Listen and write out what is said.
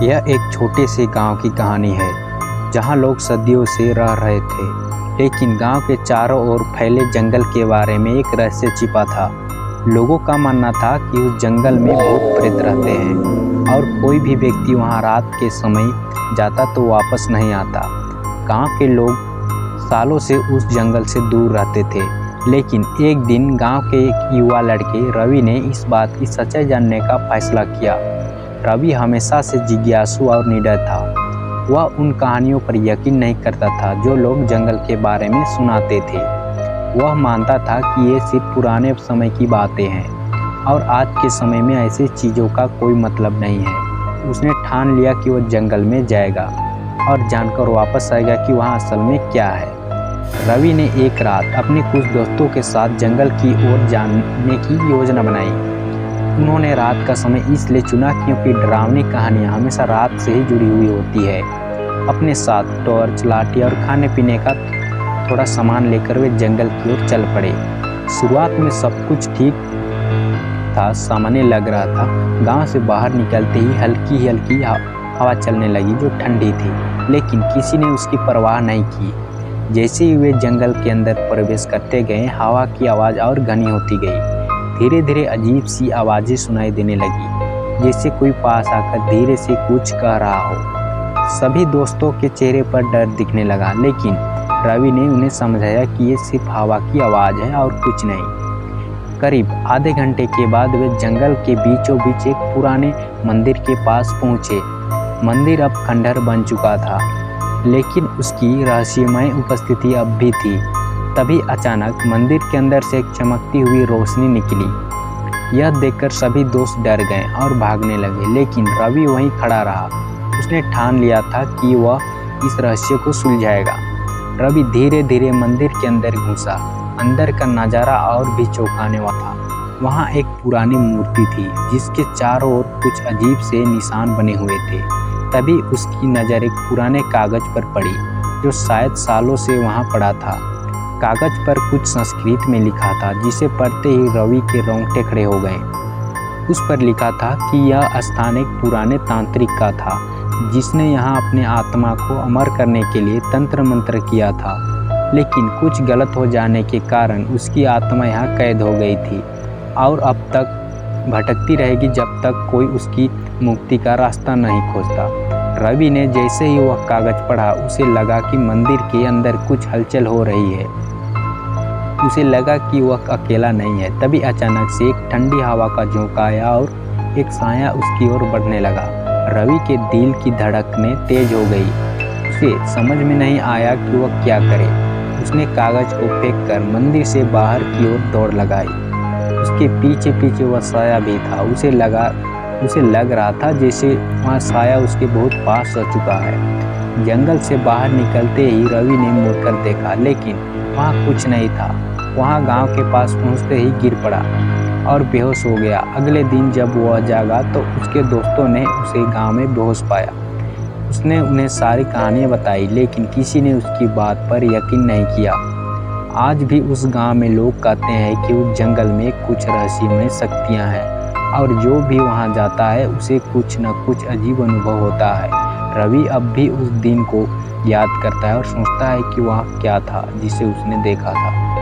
यह एक छोटे से गांव की कहानी है जहां लोग सदियों से रह रहे थे, लेकिन गांव के चारों ओर फैले जंगल के बारे में एक रहस्य छिपा था। लोगों का मानना था कि उस जंगल में भूत प्रेत रहते हैं और कोई भी व्यक्ति वहां रात के समय जाता तो वापस नहीं आता। गांव के लोग सालों से उस जंगल से दूर रहते थे, लेकिन एक दिन गांव के एक युवा लड़के रवि ने इस बात की सच्चाई जानने का फैसला किया। रवि हमेशा से जिज्ञासु और निडर था। वह उन कहानियों पर यकीन नहीं करता था जो लोग जंगल के बारे में सुनाते थे। वह मानता था कि ये सिर्फ पुराने समय की बातें हैं और आज के समय में ऐसी चीज़ों का कोई मतलब नहीं है। उसने ठान लिया कि वह जंगल में जाएगा और जानकर वापस आएगा कि वहाँ असल में क्या है। रवि ने एक रात अपने कुछ दोस्तों के साथ जंगल की ओर जाने की योजना बनाई। उन्होंने रात का समय इसलिए चुना क्योंकि डरावनी कहानियाँ हमेशा रात से ही जुड़ी हुई होती है। अपने साथ टॉर्च, लाठी और खाने पीने का थोड़ा सामान लेकर वे जंगल की ओर चल पड़े। शुरुआत में सब कुछ ठीक था, सामान्य लग रहा था। गांव से बाहर निकलते ही हल्की हल्की हवा चलने लगी जो ठंडी थी, लेकिन किसी ने उसकी परवाह नहीं की। जैसे ही वे जंगल के अंदर प्रवेश करते गए, हवा की आवाज़ और घनी होती गई। धीरे धीरे अजीब सी आवाज़ें सुनाई देने लगी, जैसे कोई पास आकर धीरे से कुछ कह रहा हो। सभी दोस्तों के चेहरे पर डर दिखने लगा, लेकिन रवि ने उन्हें समझाया कि ये सिर्फ हवा की आवाज़ है और कुछ नहीं। करीब आधे घंटे के बाद वे जंगल के बीचों बीच एक पुराने मंदिर के पास पहुँचे। मंदिर अब खंडहर बन चुका था, लेकिन उसकी रहस्यमय उपस्थिति अब भी थी। तभी अचानक मंदिर के अंदर से एक चमकती हुई रोशनी निकली। यह देखकर सभी दोस्त डर गए और भागने लगे, लेकिन रवि वहीं खड़ा रहा। उसने ठान लिया था कि वह इस रहस्य को सुलझाएगा। रवि धीरे धीरे मंदिर के अंदर घुसा। अंदर का नज़ारा और भी चौंकाने वाला था। वहाँ एक पुरानी मूर्ति थी जिसके चारों ओर कुछ अजीब से निशान बने हुए थे। तभी उसकी नज़र एक पुराने कागज पर पड़ी जो शायद सालों से वहाँ पड़ा था। कागज पर कुछ संस्कृत में लिखा था, जिसे पढ़ते ही रवि के रोंगटे खड़े हो गए। उस पर लिखा था कि यह स्थान एक पुराने तांत्रिक का था, जिसने यहाँ अपने आत्मा को अमर करने के लिए तंत्र मंत्र किया था, लेकिन कुछ गलत हो जाने के कारण उसकी आत्मा यहाँ कैद हो गई थी और अब तक भटकती रहेगी जब तक कोई उसकी मुक्ति का रास्ता नहीं खोजता। रवि ने जैसे ही वह कागज पढ़ा, उसे लगा कि मंदिर के अंदर कुछ हलचल हो रही है। उसे लगा कि वह अकेला नहीं है। तभी अचानक से एक ठंडी हवा का झोंका आया और एक साया उसकी ओर बढ़ने लगा। रवि के दिल की धड़कनें तेज हो गई। उसे समझ में नहीं आया कि वह क्या करे। उसने कागज को फेंककर मंदिर से बाहर की ओर दौड़ लगाई। उसके पीछे पीछे वह साया भी था। उसे लग रहा था जैसे वहाँ साया उसके बहुत पास आ चुका है। जंगल से बाहर निकलते ही रवि ने मुड़कर देखा, लेकिन वहाँ कुछ नहीं था। वहाँ गांव के पास पहुँचते ही गिर पड़ा और बेहोश हो गया। अगले दिन जब वह जागा तो उसके दोस्तों ने उसे गांव में बेहोश पाया। उसने उन्हें सारी कहानियाँ बताई, लेकिन किसी ने उसकी बात पर यकीन नहीं किया। आज भी उस गांव में लोग कहते हैं कि उस जंगल में कुछ रहस्यमय शक्तियाँ हैं और जो भी वहां जाता है उसे कुछ न कुछ अजीब अनुभव होता है। रवि अब भी उस दिन को याद करता है और सोचता है कि वह क्या था जिसे उसने देखा था।